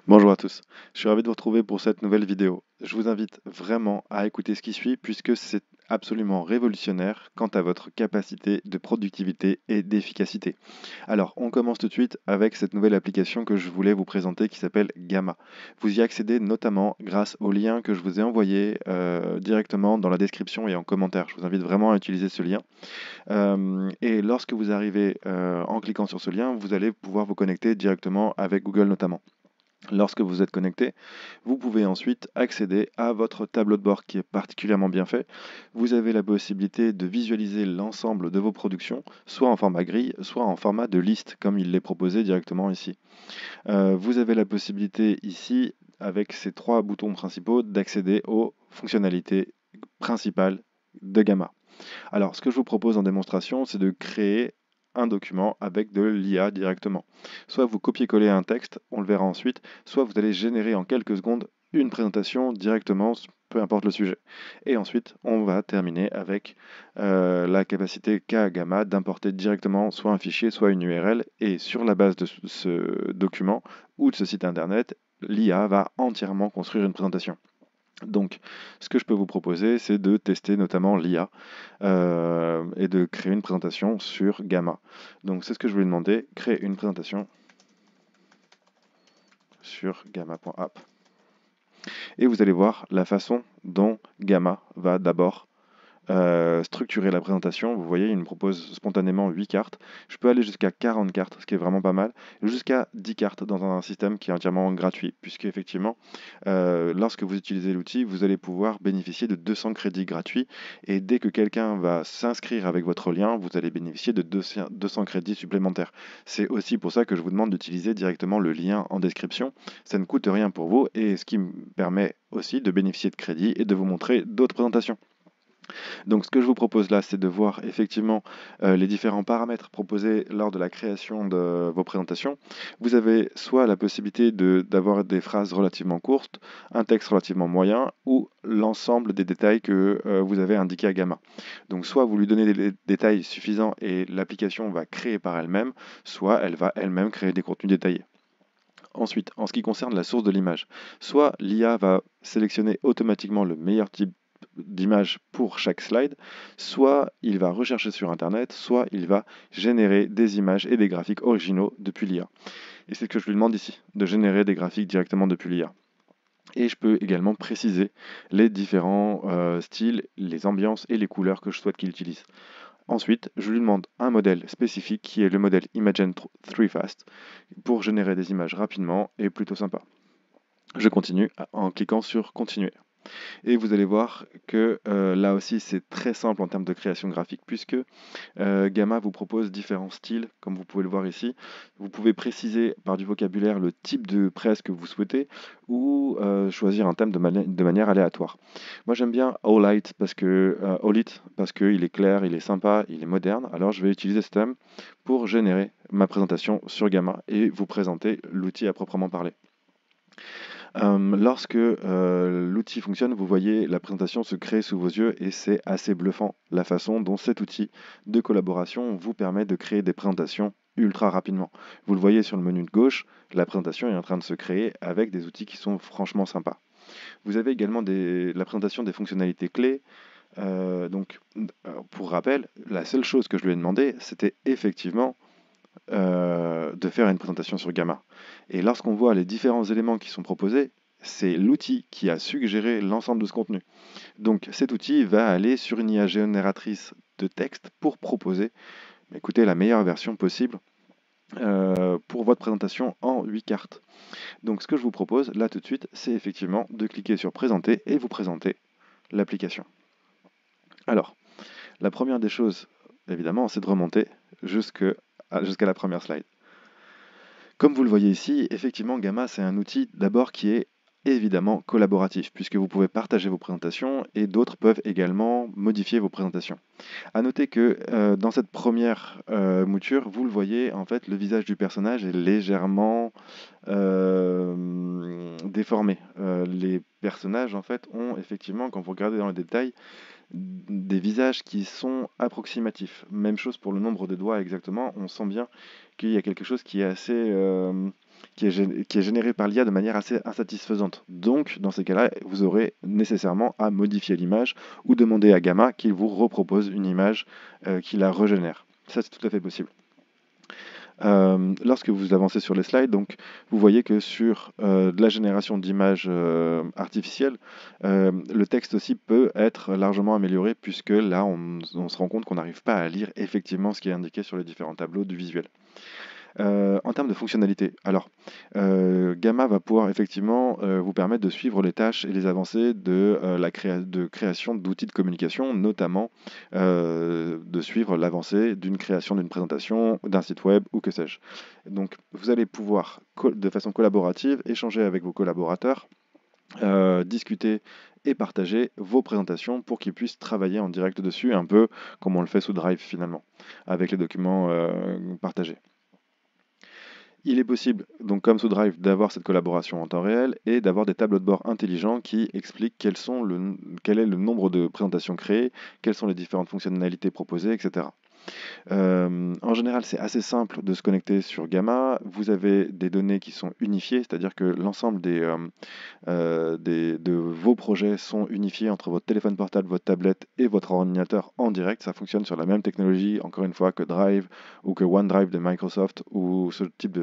Bonjour à tous, je suis ravi de vous retrouver pour cette nouvelle vidéo. Je vous invite vraiment à écouter ce qui suit puisque c'est absolument révolutionnaire quant à votre capacité de productivité et d'efficacité. Alors, on commence tout de suite avec cette nouvelle application que je voulais vous présenter qui s'appelle Gamma. Vous y accédez notamment grâce au lien que je vous ai envoyé directement dans la description et en commentaire. Je vous invite vraiment à utiliser ce lien. Et lorsque vous arrivez en cliquant sur ce lien, vous allez pouvoir vous connecter directement avec Google notamment. Lorsque vous êtes connecté, vous pouvez ensuite accéder à votre tableau de bord qui est particulièrement bien fait. Vous avez la possibilité de visualiser l'ensemble de vos productions, soit en format grille, soit en format de liste, comme il l'est proposé directement ici. Vous avez la possibilité ici, avec ces trois boutons principaux, d'accéder aux fonctionnalités principales de Gamma. Alors, ce que je vous propose en démonstration, c'est de créer un document avec de l'IA directement. Soit vous copiez-collez un texte, on le verra ensuite, soit vous allez générer en quelques secondes une présentation directement, peu importe le sujet. Et ensuite, on va terminer avec la capacité qu'a Gamma d'importer directement soit un fichier, soit une URL. Et sur la base de ce document ou de ce site internet, l'IA va entièrement construire une présentation. Donc, ce que je peux vous proposer, c'est de tester notamment l'IA et de créer une présentation sur Gamma. Donc, c'est ce que je voulais demander, créer une présentation sur gamma.app. Et vous allez voir la façon dont Gamma va d'abord structurer la présentation. Vous voyez, il me propose spontanément 8 cartes. Je peux aller jusqu'à 40 cartes, ce qui est vraiment pas mal, jusqu'à 10 cartes dans un système qui est entièrement gratuit, puisque effectivement, lorsque vous utilisez l'outil, vous allez pouvoir bénéficier de 200 crédits gratuits, et dès que quelqu'un va s'inscrire avec votre lien, vous allez bénéficier de 200 crédits supplémentaires. C'est aussi pour ça que je vous demande d'utiliser directement le lien en description. Ça ne coûte rien pour vous, et ce qui me permet aussi de bénéficier de crédits et de vous montrer d'autres présentations. Donc ce que je vous propose là, c'est de voir effectivement les différents paramètres proposés lors de la création de vos présentations. Vous avez soit la possibilité d'avoir des phrases relativement courtes, un texte relativement moyen ou l'ensemble des détails que vous avez indiqués à Gamma. Donc soit vous lui donnez des détails suffisants et l'application va créer par elle-même, soit elle va elle-même créer des contenus détaillés. Ensuite, en ce qui concerne la source de l'image, soit l'IA va sélectionner automatiquement le meilleur type d'image pour chaque slide, soit il va rechercher sur Internet, soit il va générer des images et des graphiques originaux depuis l'IA. Et c'est ce que je lui demande ici, de générer des graphiques directement depuis l'IA. Et je peux également préciser les différents styles, les ambiances et les couleurs que je souhaite qu'il utilise. Ensuite, je lui demande un modèle spécifique qui est le modèle Imagen 3 Fast pour générer des images rapidement et plutôt sympa. Je continue en cliquant sur Continuer. Et vous allez voir que là aussi c'est très simple en termes de création graphique puisque Gamma vous propose différents styles comme vous pouvez le voir ici. Vous pouvez préciser par du vocabulaire le type de presse que vous souhaitez ou choisir un thème de manière aléatoire. Moi j'aime bien All It parce qu'il est clair, il est sympa, il est moderne. Alors je vais utiliser ce thème pour générer ma présentation sur Gamma et vous présenter l'outil à proprement parler. Lorsque l'outil fonctionne, vous voyez la présentation se créer sous vos yeux et c'est assez bluffant la façon dont cet outil de collaboration vous permet de créer des présentations ultra rapidement. Vous le voyez sur le menu de gauche, la présentation est en train de se créer avec des outils qui sont franchement sympas. Vous avez également la présentation des fonctionnalités clés. Pour rappel, la seule chose que je lui ai demandé, c'était effectivement de faire une présentation sur Gamma. Et lorsqu'on voit les différents éléments qui sont proposés, c'est l'outil qui a suggéré l'ensemble de ce contenu. Donc cet outil va aller sur une IA génératrice de texte pour proposer, écoutez, la meilleure version possible pour votre présentation en 8 cartes. Donc ce que je vous propose là tout de suite, c'est effectivement de cliquer sur Présenter et vous présenter l'application. Alors, la première des choses, évidemment, c'est de remonter jusqu'à la première slide. Comme vous le voyez ici, effectivement, Gamma, c'est un outil d'abord qui est évidemment collaboratif, puisque vous pouvez partager vos présentations et d'autres peuvent également modifier vos présentations. À noter que dans cette première mouture, vous le voyez, en fait, le visage du personnage est légèrement déformé. Les personnages, en fait, ont effectivement, quand vous regardez dans les détails, des visages qui sont approximatifs. Même chose pour le nombre de doigts exactement. On sent bien qu'il y a quelque chose qui est qui est généré par l'IA de manière assez insatisfaisante. Donc, dans ces cas-là, vous aurez nécessairement à modifier l'image ou demander à Gamma qu'il vous repropose une image qui la régénère. Ça, c'est tout à fait possible. Lorsque vous avancez sur les slides, donc, vous voyez que sur de la génération d'images artificielles, le texte aussi peut être largement amélioré puisque là, on se rend compte qu'on n'arrive pas à lire effectivement ce qui est indiqué sur les différents tableaux du visuel. En termes de fonctionnalité, alors Gamma va pouvoir effectivement vous permettre de suivre les tâches et les avancées de création d'outils de communication, notamment de suivre l'avancée d'une création d'une présentation, d'un site web ou que sais-je. Donc vous allez pouvoir de façon collaborative échanger avec vos collaborateurs, discuter et partager vos présentations pour qu'ils puissent travailler en direct dessus, un peu comme on le fait sous Drive finalement, avec les documents partagés. Il est possible, donc comme sous Drive, d'avoir cette collaboration en temps réel et d'avoir des tableaux de bord intelligents qui expliquent quel est le nombre de présentations créées, quelles sont les différentes fonctionnalités proposées, etc. En général, c'est assez simple de se connecter sur Gamma. Vous avez des données qui sont unifiées, c'est-à-dire que l'ensemble de vos projets sont unifiés entre votre téléphone portable, votre tablette et votre ordinateur en direct. Ça fonctionne sur la même technologie, encore une fois, que Drive ou que OneDrive de Microsoft ou ce type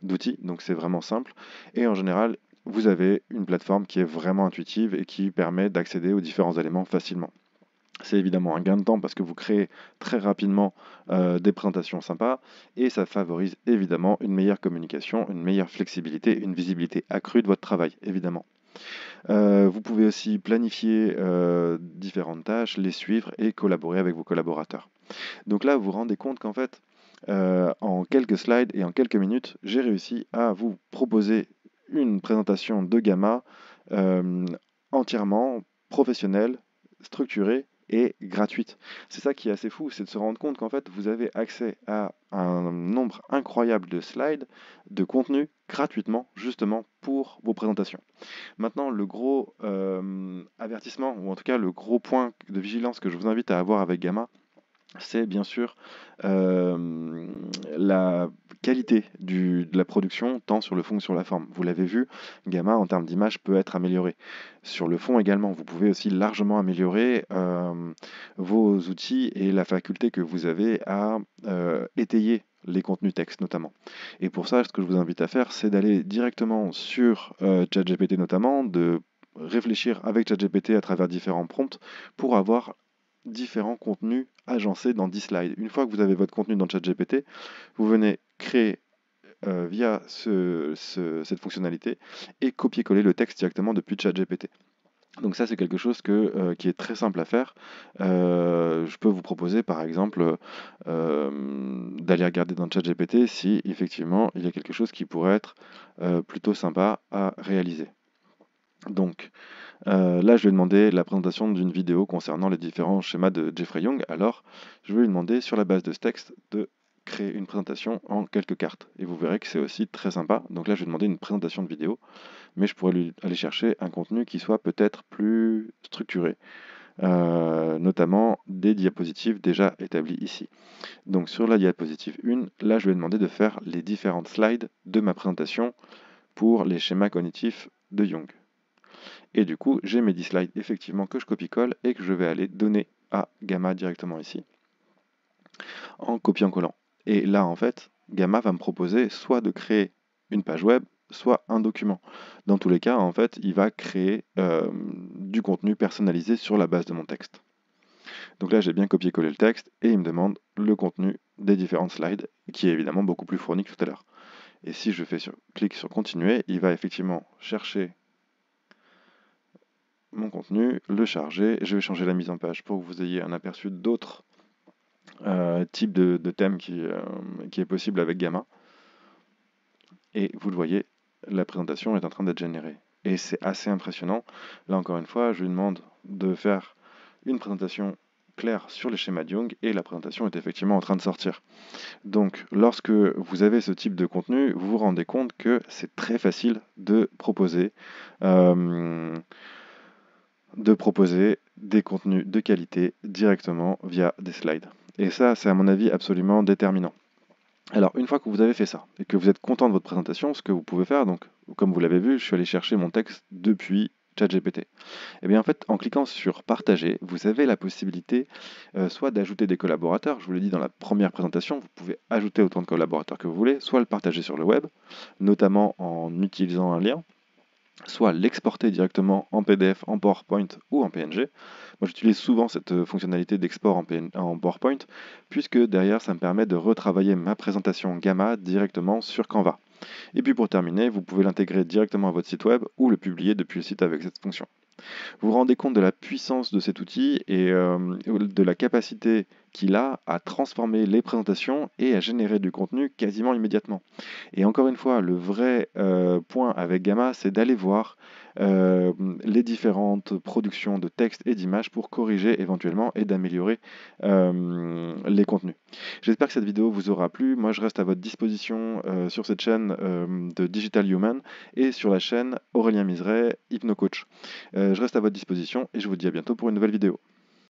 d'outils. Donc c'est vraiment simple. Et en général, vous avez une plateforme qui est vraiment intuitive et qui permet d'accéder aux différents éléments facilement. C'est évidemment un gain de temps parce que vous créez très rapidement des présentations sympas et ça favorise évidemment une meilleure communication, une meilleure flexibilité, une visibilité accrue de votre travail, évidemment. Vous pouvez aussi planifier différentes tâches, les suivre et collaborer avec vos collaborateurs. Donc là, vous vous rendez compte qu'en fait, en quelques slides et en quelques minutes, j'ai réussi à vous proposer une présentation de Gamma entièrement professionnelle, structurée et gratuite. C'est ça qui est assez fou, c'est de se rendre compte qu'en fait, vous avez accès à un nombre incroyable de slides, de contenu gratuitement, justement pour vos présentations. Maintenant, le gros avertissement, ou en tout cas le gros point de vigilance que je vous invite à avoir avec Gamma, c'est bien sûr la qualité de la production, tant sur le fond que sur la forme. Vous l'avez vu, Gamma, en termes d'image, peut être amélioré. Sur le fond également, vous pouvez aussi largement améliorer vos outils et la faculté que vous avez à étayer les contenus texte notamment. Et pour ça, ce que je vous invite à faire, c'est d'aller directement sur ChatGPT notamment, de réfléchir avec ChatGPT à travers différents prompts pour avoir différents contenus agencés dans 10 slides. Une fois que vous avez votre contenu dans ChatGPT, vous venez créer via cette fonctionnalité et copier-coller le texte directement depuis ChatGPT. Donc ça, c'est quelque chose qui est très simple à faire. Je peux vous proposer, par exemple, d'aller regarder dans ChatGPT si effectivement il y a quelque chose qui pourrait être plutôt sympa à réaliser. Donc, là, je vais demander la présentation d'une vidéo concernant les différents schémas de Jeffrey Young. Alors, je vais lui demander, sur la base de ce texte, de créer une présentation en quelques cartes. Et vous verrez que c'est aussi très sympa. Donc là, je vais demander une présentation de vidéo, mais je pourrais aller chercher un contenu qui soit peut-être plus structuré, notamment des diapositives déjà établies ici. Donc sur la diapositive 1, là, je vais demander de faire les différentes slides de ma présentation pour les schémas cognitifs de Young. Et du coup, j'ai mes 10 slides effectivement que je copie-colle et que je vais aller donner à Gamma directement ici, en copiant-collant. Et là, en fait, Gamma va me proposer soit de créer une page web, soit un document. Dans tous les cas, en fait, il va créer du contenu personnalisé sur la base de mon texte. Donc là, j'ai bien copié-collé le texte et il me demande le contenu des différentes slides, qui est évidemment beaucoup plus fourni que tout à l'heure. Et si je clique sur continuer, il va effectivement chercher mon contenu, le charger. Je vais changer la mise en page pour que vous ayez un aperçu d'autres types de thèmes qui est possible avec Gamma. Et vous le voyez, la présentation est en train d'être générée. Et c'est assez impressionnant. Là, encore une fois, je lui demande de faire une présentation claire sur les schémas de Young et la présentation est effectivement en train de sortir. Donc, lorsque vous avez ce type de contenu, vous vous rendez compte que c'est très facile de proposer des contenus de qualité directement via des slides. Et ça, c'est à mon avis absolument déterminant. Alors, une fois que vous avez fait ça et que vous êtes content de votre présentation, ce que vous pouvez faire, donc comme vous l'avez vu, je suis allé chercher mon texte depuis ChatGPT. Et bien en fait, en cliquant sur partager, vous avez la possibilité soit d'ajouter des collaborateurs, je vous l'ai dit dans la première présentation, vous pouvez ajouter autant de collaborateurs que vous voulez, soit le partager sur le web, notamment en utilisant un lien, soit l'exporter directement en PDF, en PowerPoint ou en PNG. Moi, j'utilise souvent cette fonctionnalité d'export en PowerPoint, puisque derrière, ça me permet de retravailler ma présentation Gamma directement sur Canva. Et puis pour terminer, vous pouvez l'intégrer directement à votre site web ou le publier depuis le site avec cette fonction. Vous vous rendez compte de la puissance de cet outil et de la capacité qu'il a à transformer les présentations et à générer du contenu quasiment immédiatement. Et encore une fois, le vrai point avec Gamma, c'est d'aller voir euh, les différentes productions de textes et d'images pour corriger éventuellement et d'améliorer les contenus. J'espère que cette vidéo vous aura plu. Moi, je reste à votre disposition sur cette chaîne de Digital Human et sur la chaîne Aurélien Miseret, HypnoCoach. Je reste à votre disposition et je vous dis à bientôt pour une nouvelle vidéo.